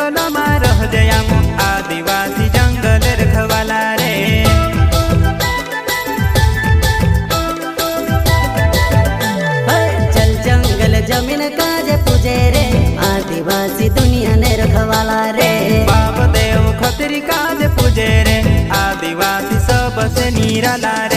जंगल में रह जया आदिवासी जंगल रखवाला रे। चल जंगल जमीन काज पूजे रे आदिवासी दुनिया ने रखवाला रे। बाप देव खतरी काज पूजे रे आदिवासी सबसे निराला रे।